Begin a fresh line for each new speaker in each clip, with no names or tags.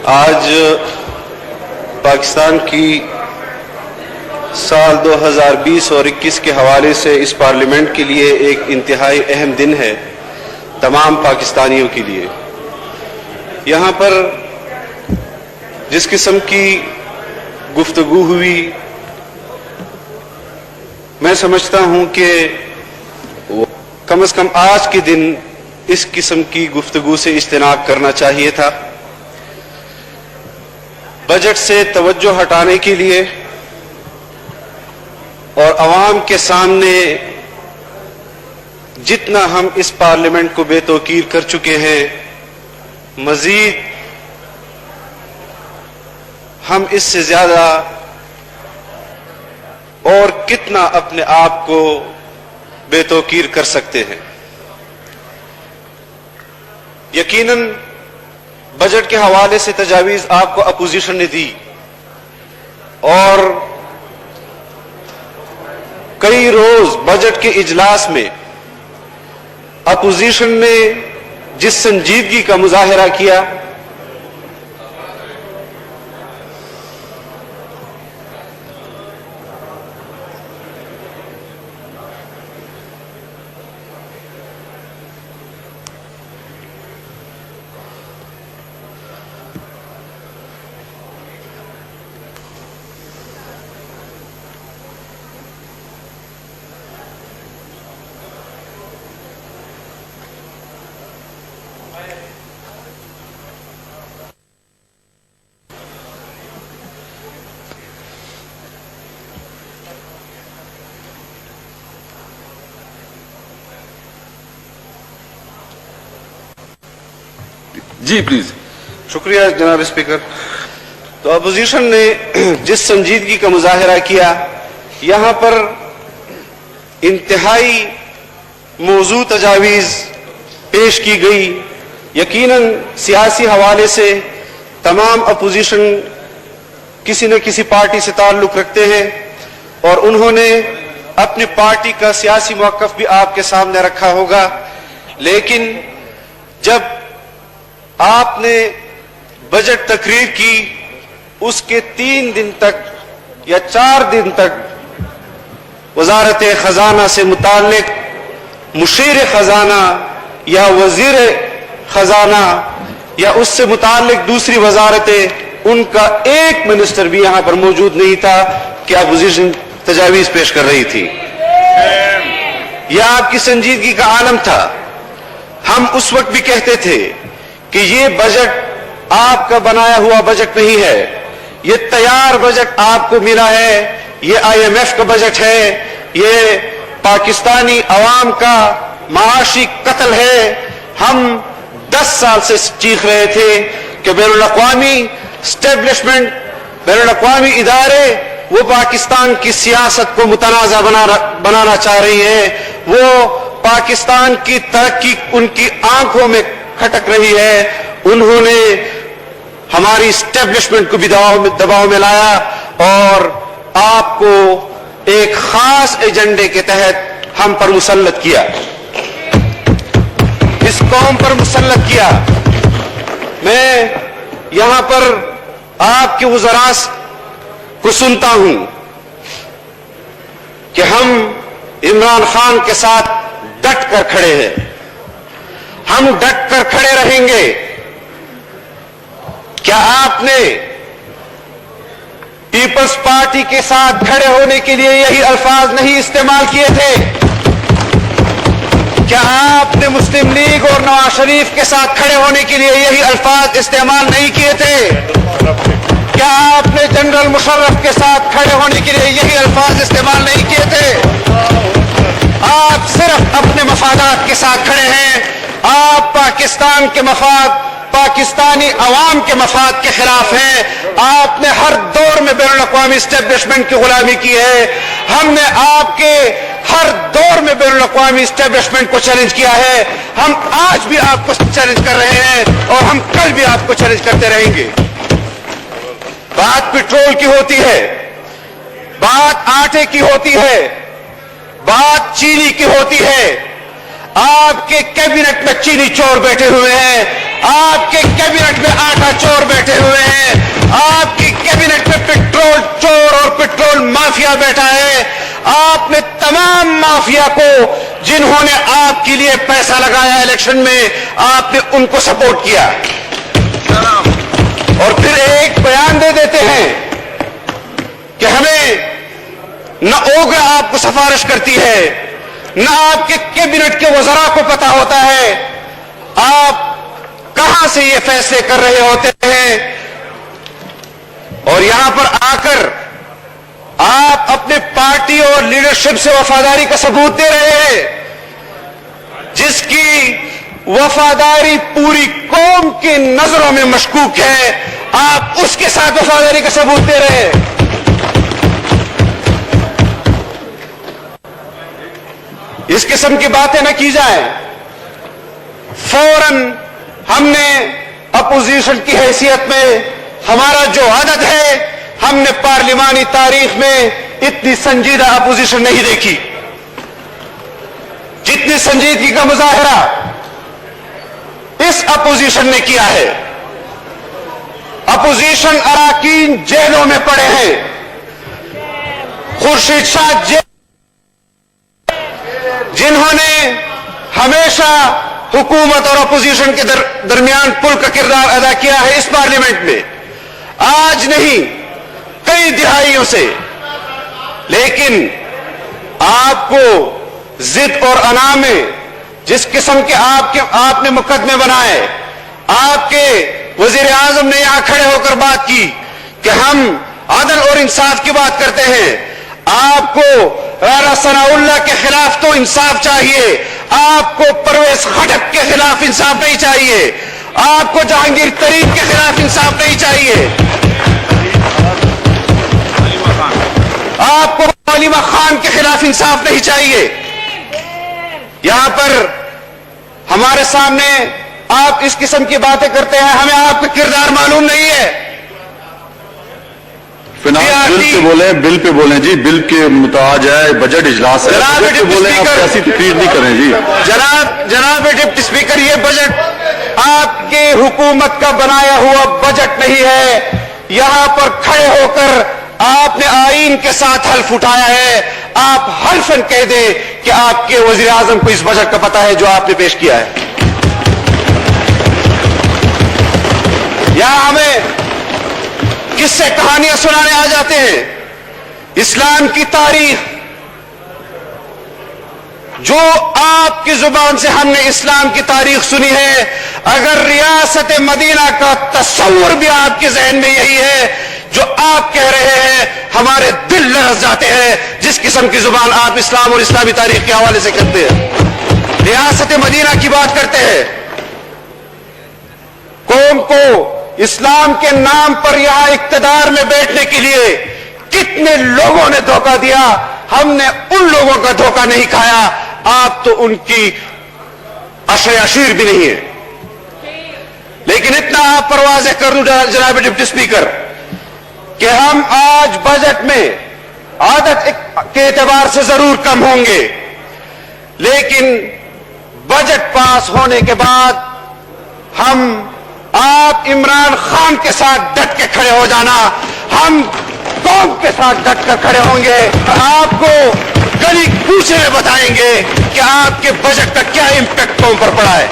آج پاکستان کی سال 2020 اور 21 کے حوالے سے اس پارلیمنٹ کے لیے ایک انتہائی اہم دن ہے تمام پاکستانیوں کے لیے۔ یہاں پر جس قسم کی گفتگو ہوئی، میں سمجھتا ہوں کہ کم از کم آج کے دن اس قسم کی گفتگو سے اجتناب کرنا چاہیے تھا۔ بجٹ سے توجہ ہٹانے کے لیے اور عوام کے سامنے جتنا ہم اس پارلیمنٹ کو بے توقیر کر چکے ہیں، مزید ہم اس سے زیادہ اور کتنا اپنے آپ کو بے توقیر کر سکتے ہیں۔ یقیناً بجٹ کے حوالے سے تجاویز آپ کو اپوزیشن نے دی اور کئی روز بجٹ کے اجلاس میں اپوزیشن نے جس سنجیدگی کا مظاہرہ کیا،
جی پلیز۔
شکریہ جناب اسپیکر۔ تو اپوزیشن نے جس سنجیدگی کا مظاہرہ کیا، یہاں پر انتہائی موضوع تجاویز پیش کی گئی۔ یقیناً سیاسی حوالے سے تمام اپوزیشن کسی نہ کسی پارٹی سے تعلق رکھتے ہیں اور انہوں نے اپنی پارٹی کا سیاسی موقف بھی آپ کے سامنے رکھا ہوگا، لیکن جب آپ نے بجٹ تقریر کی، اس کے 3 دن تک یا 4 دن تک وزارت خزانہ سے متعلق مشیر خزانہ یا وزیر خزانہ یا اس سے متعلق دوسری وزارتیں، ان کا ایک منسٹر بھی یہاں پر موجود نہیں تھا کہ اپوزیشن تجاویز پیش کر رہی تھی۔ یہ آپ کی سنجیدگی کا عالم تھا۔ ہم اس وقت بھی کہتے تھے کہ یہ بجٹ آپ کا بنایا ہوا بجٹ نہیں ہے، یہ تیار بجٹ آپ کو ملا ہے، یہ IMF کا بجٹ ہے، یہ پاکستانی عوام کا معاشی قتل ہے۔ ہم 10 سال سے چیخ رہے تھے کہ بین الاقوامی اسٹیبلشمنٹ، بین الاقوامی ادارے وہ پاکستان کی سیاست کو متنازع بنانا چاہ رہی ہیں، وہ پاکستان کی ترقی ان کی آنکھوں میں کھٹک رہی ہے۔ انہوں نے ہماری اسٹیبلشمنٹ کو بھی دباؤ میں لایا اور آپ کو ایک خاص ایجنڈے کے تحت ہم پر مسلط کیا، اس قوم پر مسلط کیا۔ میں یہاں پر آپ کے وزراء کو سنتا ہوں کہ ہم عمران خان کے ساتھ ڈٹ کر کھڑے ہیں، ہم ڈٹ کر کھڑے رہیں گے۔ کیا آپ نے پیپلز پارٹی کے ساتھ کھڑے ہونے کے لیے یہی الفاظ نہیں استعمال کیے تھے؟ کیا آپ نے مسلم لیگ اور نواز شریف کے ساتھ کھڑے ہونے کے لیے یہی الفاظ استعمال نہیں کیے تھے؟ کیا آپ نے جنرل مشرف کے ساتھ کھڑے ہونے کے لیے یہی الفاظ استعمال نہیں کیے تھے؟ آپ صرف اپنے مفادات کے ساتھ کھڑے ہیں۔ آپ پاکستان کے مفاد، پاکستانی عوام کے مفاد کے خلاف ہیں۔ آپ نے ہر دور میں بین الاقوامی اسٹیبلشمنٹ کی غلامی کی ہے۔ ہم نے آپ کے ہر دور میں بین الاقوامی اسٹیبلشمنٹ کو چیلنج کیا ہے۔ ہم آج بھی آپ کو چیلنج کر رہے ہیں اور ہم کل بھی آپ کو چیلنج کرتے رہیں گے۔ بات پیٹرول کی ہوتی ہے، بات آٹے کی ہوتی ہے، بات چینی کی ہوتی ہے، آپ کے کیبنٹ میں چینی چور بیٹھے ہوئے ہیں, آپ کے کیبنٹ میں آٹا چور بیٹھے ہوئے ہیں, آپ کی کیبنٹ میں پٹرول چور اور پٹرول مافیا بیٹھا ہے. آپ نے تمام مافیا کو جنہوں نے آپ کے لیے پیسہ لگایا الیکشن میں, آپ نے ان کو سپورٹ کیا اور پھر ایک بیان دے دیتے ہیں کہ ہمیں نہ اوگرا آپ کو سفارش کرتی ہے, نہ آپ کے کیبنٹ کے وزراء کو پتا ہوتا ہے آپ کہاں سے یہ فیصلے کر رہے ہوتے ہیں, اور یہاں پر آ کر آپ اپنے پارٹی اور لیڈرشپ سے وفاداری کا ثبوت دے رہے ہیں. جس کی وفاداری پوری قوم کی نظروں میں مشکوک ہے, آپ اس کے ساتھ وفاداری کا ثبوت دے رہے ہیں. اس قسم کی باتیں نہ کی جائیں. فوراً ہم نے اپوزیشن کی حیثیت میں ہمارا جو عادت ہے, ہم نے پارلیمانی تاریخ میں اتنی سنجیدہ اپوزیشن نہیں دیکھی جتنی سنجیدگی کا مظاہرہ اس اپوزیشن نے کیا ہے. اپوزیشن اراکین جیلوں میں پڑے ہیں. خورشید شاہ جنہوں نے ہمیشہ حکومت اور اپوزیشن کے درمیان پل کا کردار ادا کیا ہے اس پارلیمنٹ میں, آج نہیں کئی دہائیوں سے, لیکن آپ کو ضد اور انا میں جس قسم کے آپ نے مقدمے بنائے, آپ کے وزیر اعظم نے یہاں کھڑے ہو کر بات کی کہ ہم عدل اور انصاف کی بات کرتے ہیں. آپ کو رانا ثناء اللہ کے خلاف تو انصاف چاہیے, آپ کو پرویز خٹک کے خلاف انصاف نہیں چاہیے, آپ کو جہانگیر ترین کے خلاف انصاف نہیں چاہیے, آپ کو حلیمہ خان کے خلاف انصاف نہیں چاہیے. یہاں پر ہمارے سامنے آپ اس قسم کی باتیں کرتے ہیں, ہمیں آپ کا کردار معلوم نہیں ہے.
بل پہ بولیں, بل پہ بولیں جی, بل کے متعلق ہے, بجٹ اجلاس ہے, بجٹ پہ بولیں, آپ ایسی تقریر نہیں کریں جی.
جناب ڈپٹی اسپیکر, یہ بجٹ آپ کی حکومت کا بنایا ہوا بجٹ نہیں ہے. یہاں پر کھڑے ہو کر آپ نے آئین کے ساتھ حلف اٹھایا ہے. آپ حلفاً کہہ دیں کہ آپ کے وزیر اعظم کو اس بجٹ کا پتہ ہے جو آپ نے پیش کیا ہے. یہاں ہمیں کس سے کہانیاں سنانے آ جاتے ہیں. اسلام کی تاریخ جو آپ کی زبان سے ہم نے اسلام کی تاریخ سنی ہے, اگر ریاست مدینہ کا تصور بھی آپ کے ذہن میں یہی ہے جو آپ کہہ رہے ہیں, ہمارے دل لرز جاتے ہیں جس قسم کی زبان آپ اسلام اور اسلامی تاریخ کے حوالے سے کرتے ہیں. ریاست مدینہ کی بات کرتے ہیں. قوم کو اسلام کے نام پر یہاں اقتدار میں بیٹھنے کے لیے کتنے لوگوں نے دھوکہ دیا, ہم نے ان لوگوں کا دھوکہ نہیں کھایا. آپ تو ان کی عشیر بھی نہیں ہے. لیکن اتنا آپ پر واضح کر دوں جناب ڈپٹی اسپیکر کہ ہم آج بجٹ میں عادت کے اعتبار سے ضرور کم ہوں گے, لیکن بجٹ پاس ہونے کے بعد ہم آپ عمران خان کے ساتھ ڈٹ کے کھڑے ہو جانا, ہم قوم کے ساتھ ڈٹ کر کھڑے ہوں گے. آپ کو گلی کوچے میں بتائیں گے کہ آپ کے بجٹ کا کیا امپیکٹ قوم پر پڑا ہے.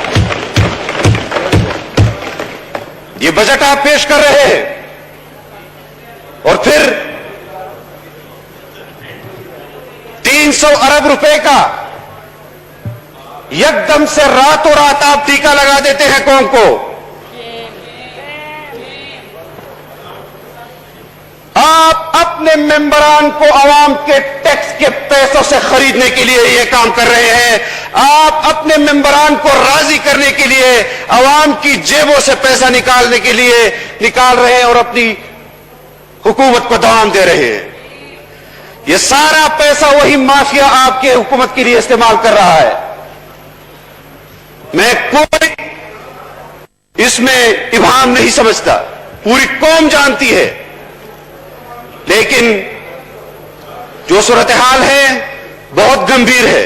یہ بجٹ آپ پیش کر رہے ہیں اور پھر 300 ارب روپے کا یکدم سے راتوں رات آپ ٹیکہ لگا دیتے ہیں قوم کو. آپ اپنے ممبران کو عوام کے ٹیکس کے پیسوں سے خریدنے کے لیے یہ کام کر رہے ہیں. آپ اپنے ممبران کو راضی کرنے کے لیے عوام کی جیبوں سے پیسہ نکالنے کے لیے نکال رہے ہیں اور اپنی حکومت کو دوام دے رہے ہیں. یہ سارا پیسہ وہی مافیا آپ کے حکومت کے لیے استعمال کر رہا ہے. میں کوئی اس میں ابہام نہیں سمجھتا, پوری قوم جانتی ہے, لیکن جو صورتحال ہے بہت گمبھیر ہے.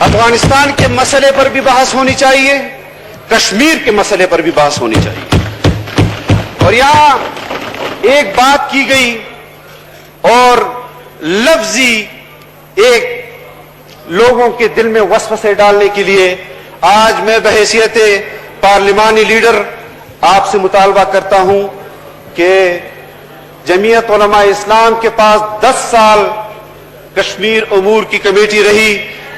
افغانستان کے مسئلے پر بھی بحث ہونی چاہیے, کشمیر کے مسئلے پر بھی بحث ہونی چاہیے. اور یہاں ایک بات کی گئی اور لفظی ایک لوگوں کے دل میں وسوسے ڈالنے کے لیے آج میں بحیثیت پارلیمانی لیڈر آپ سے مطالبہ کرتا ہوں کہ جمعیت علماء اسلام کے پاس 10 سال کشمیر امور کی کمیٹی رہی,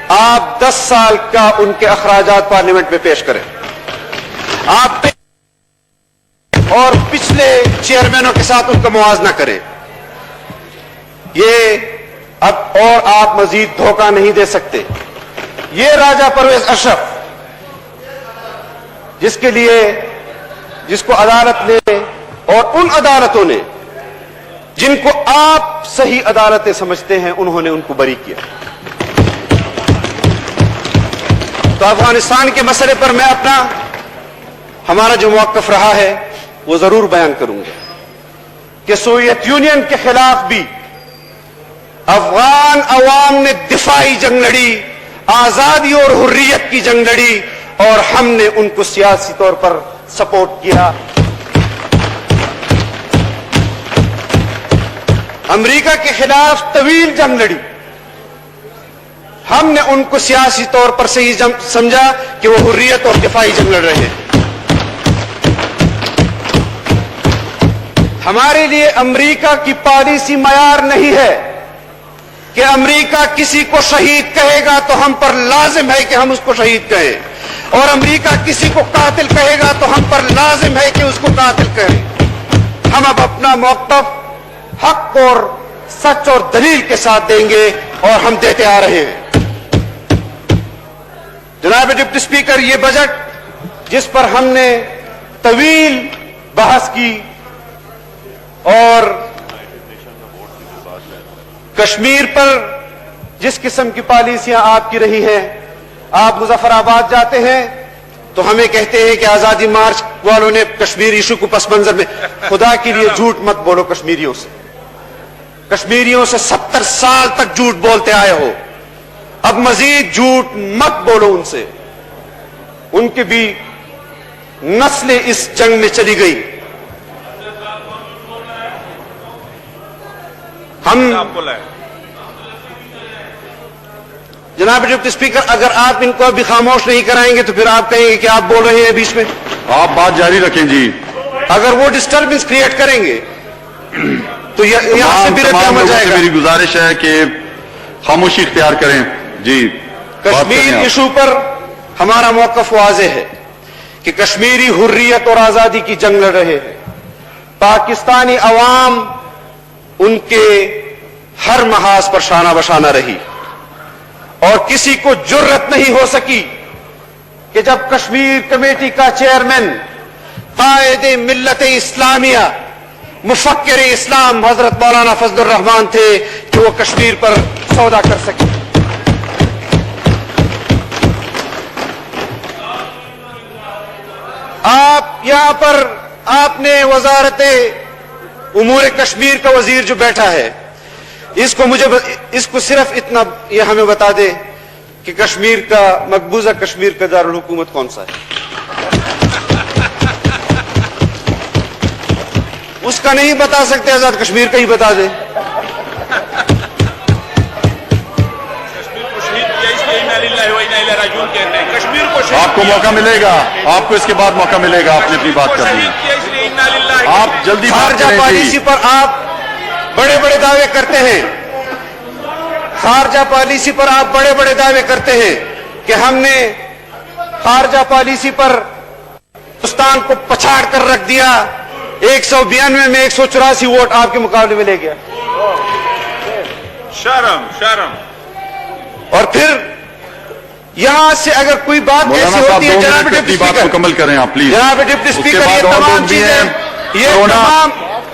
آپ 10 سال کا ان کے اخراجات پارلیمنٹ میں پیش کریں. آپ اور پچھلے چیئرمینوں کے ساتھ ان کا موازنہ کریں. یہ اب اور آپ مزید دھوکہ نہیں دے سکتے. یہ راجہ پرویز اشرف جس کو عدالت نے اور ان عدالتوں نے جن کو آپ صحیح عدالتیں سمجھتے ہیں انہوں نے ان کو بری کیا. تو افغانستان کے مسئلے پر میں ہمارا جو موقف رہا ہے وہ ضرور بیان کروں گا کہ سوویت یونین کے خلاف بھی افغان عوام نے دفاعی جنگ لڑی, آزادی اور حریت کی جنگ لڑی, اور ہم نے ان کو سیاسی طور پر سپورٹ کیا. امریکہ کے خلاف طویل جنگ لڑی, ہم نے ان کو سیاسی طور پر صحیح سمجھا کہ وہ حریت اور دفاعی جنگ لڑ رہے ہیں. ہمارے لیے امریکہ کی پالیسی معیار نہیں ہے کہ امریکہ کسی کو شہید کہے گا تو ہم پر لازم ہے کہ ہم اس کو شہید کہیں, اور امریکہ کسی کو قاتل کہے گا تو ہم پر لازم ہے کہ اس کو قاتل کہیں. ہم اب اپنا موقف حق اور سچ اور دلیل کے ساتھ دیں گے, اور ہم دیتے آ رہے ہیں. جناب ڈپٹی اسپیکر, یہ بجٹ جس پر ہم نے طویل بحث کی اور کشمیر پر جس قسم کی پالیسیاں آپ کی رہی ہیں, آپ مظفر آباد جاتے ہیں تو ہمیں کہتے ہیں کہ آزادی مارچ والوں نے کشمیر ایشو کو پس منظر میں. خدا کے لیے جھوٹ مت بولو کشمیریوں سے 70 سال تک جھوٹ بولتے آئے ہو, اب مزید جھوٹ مت بولو ان سے. ان کی بھی نسلیں اس جنگ میں چلی گئی. ہم جناب ڈپٹی اسپیکر, اگر آپ ان کو ابھی خاموش نہیں کرائیں گے تو پھر آپ کہیں گے کہ آپ بول رہے ہیں بیچ میں.
آپ بات جاری رکھیں جی.
اگر وہ ڈسٹربنس کریٹ کریں گے تو یہاں سے بھی رد عمل جائے گا.
میری گزارش ہے کہ خاموشی اختیار کریں جی.
کشمیر ایشو پر ہمارا موقف واضح ہے کہ کشمیری حریت اور آزادی کی جنگ لڑ رہے ہیں. پاکستانی عوام ان کے ہر محاذ پر شانہ بشانہ رہی, اور کسی کو جرت نہیں ہو سکی کہ جب کشمیر کمیٹی کا چیئرمین قائد ملت اسلامیہ مفکر اسلام حضرت مولانا فضل الرحمان تھے کہ وہ کشمیر پر سودا کر سکے. آپ یہاں پر آپ نے وزارت امور کشمیر کا وزیر جو بیٹھا ہے, اس کو صرف اتنا یہ ہمیں بتا دے کہ کشمیر کا مقبوضہ کشمیر کا دارالحکومت کون سا ہے. اس کا نہیں بتا سکتے, آزاد کشمیر کا ہی بتا دے.
آپ کو موقع ملے گا, آپ کو اس کے بعد موقع ملے گا, آپ نے اپنی بات کرنی ہے. آپ جلدی
خارجہ پالیسی پر آپ بڑے بڑے دعوے کرتے ہیں, خارجہ پالیسی پر آپ بڑے بڑے دعوے کرتے ہیں کہ ہم نے خارجہ پالیسی پر ہندوستان کو پچھاڑ کر رکھ دیا. 192 میں 184 ووٹ آپ کے مقابلے میں لے گیا.
شرم.
اور پھر یہاں سے اگر کوئی بات ایسی ہوتی ہے, جناب ڈپٹی اسپیکر مکمل کریں آپ پلیز.
جناب ڈپٹی اسپیکر, یہ تمام چیزیں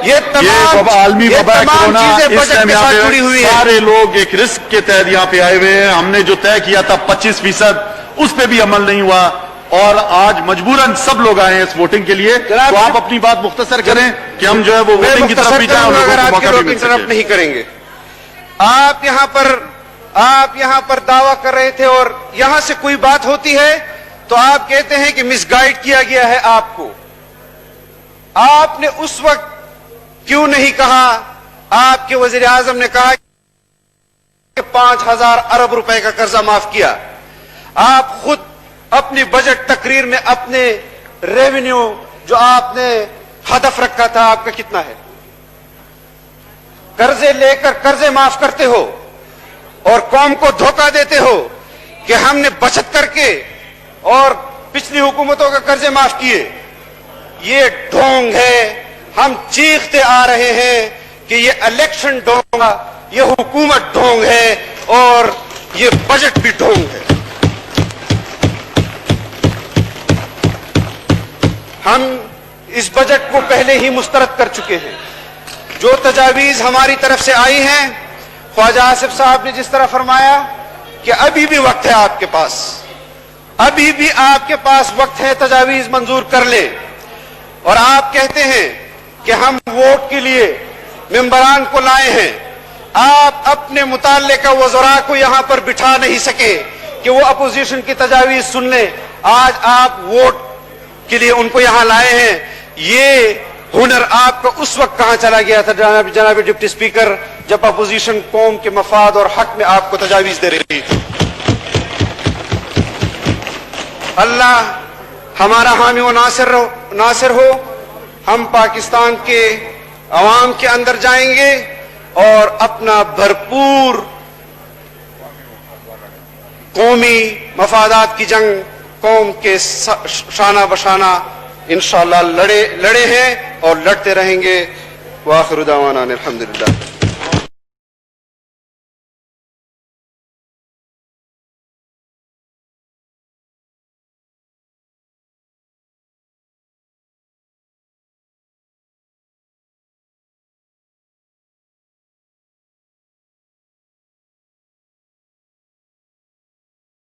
یہ تمام
عالمی وبا کورونا اس ٹائم یہاں پہ
ہے.
سارے لوگ ایک رسک کے تحت یہاں پہ آئے ہوئے ہیں. ہم نے جو طے کیا تھا 25%, اس پہ بھی عمل نہیں ہوا, اور آج مجبوراً سب لوگ آئے ہیں اس ووٹنگ کے لیے. تو آپ اپنی بات مختصر کریں کہ ہم جو ہے وہ ووٹنگ کی طرف بھی جائیں, اور لوگوں کو موقع بھی مل سکے.
نہیں کریں گے. آپ یہاں پر آپ یہاں پر دعویٰ کر رہے تھے اور یہاں سے کوئی بات ہوتی ہے تو آپ کہتے ہیں کہ مس گائیڈ کیا گیا ہے آپ کو. آپ نے اس وقت کیوں نہیں کہا؟ آپ کے وزیر اعظم نے کہا کہ 5,000 ارب روپے کا قرضہ معاف کیا. آپ خود اپنی بجٹ تقریر میں اپنے ریونیو جو آپ نے ہدف رکھا تھا آپ کا کتنا ہے؟ قرضے لے کر قرضے معاف کرتے ہو اور قوم کو دھوکہ دیتے ہو کہ ہم نے بچت کر کے اور پچھلی حکومتوں کا قرضے معاف کیے. یہ ڈھونگ ہے. ہم چیختے آ رہے ہیں کہ یہ الیکشن ڈھونگ، یہ حکومت ڈھونگ ہے اور یہ بجٹ بھی ڈھونگ ہے. ہم اس بجٹ کو پہلے ہی مسترد کر چکے ہیں. جو تجاویز ہماری طرف سے آئی ہیں، خواجہ آصف صاحب نے جس طرح فرمایا کہ ابھی بھی وقت ہے آپ کے پاس، ابھی بھی آپ کے پاس وقت ہے تجاویز منظور کر لیں. اور آپ کہتے ہیں کہ ہم ووٹ کے لیے ممبران کو لائے ہیں. آپ اپنے متعلقہ وزراء کو یہاں پر بٹھا نہیں سکے کہ وہ اپوزیشن کی تجاویز سن لیں. آج آپ ووٹ کے لیے ان کو یہاں لائے ہیں. یہ ہنر آپ کا اس وقت کہاں چلا گیا تھا جناب ڈپٹی اسپیکر، جب اپوزیشن قوم کے مفاد اور حق میں آپ کو تجاویز دے رہی تھی. اللہ ہمارا حامی و ناصر ہو. ہم پاکستان کے عوام کے اندر جائیں گے اور اپنا بھرپور قومی مفادات کی جنگ قوم کے شانہ بشانہ انشاءاللہ لڑے ہیں اور لڑتے رہیں گے. وآخر دعوانا الحمدللہ.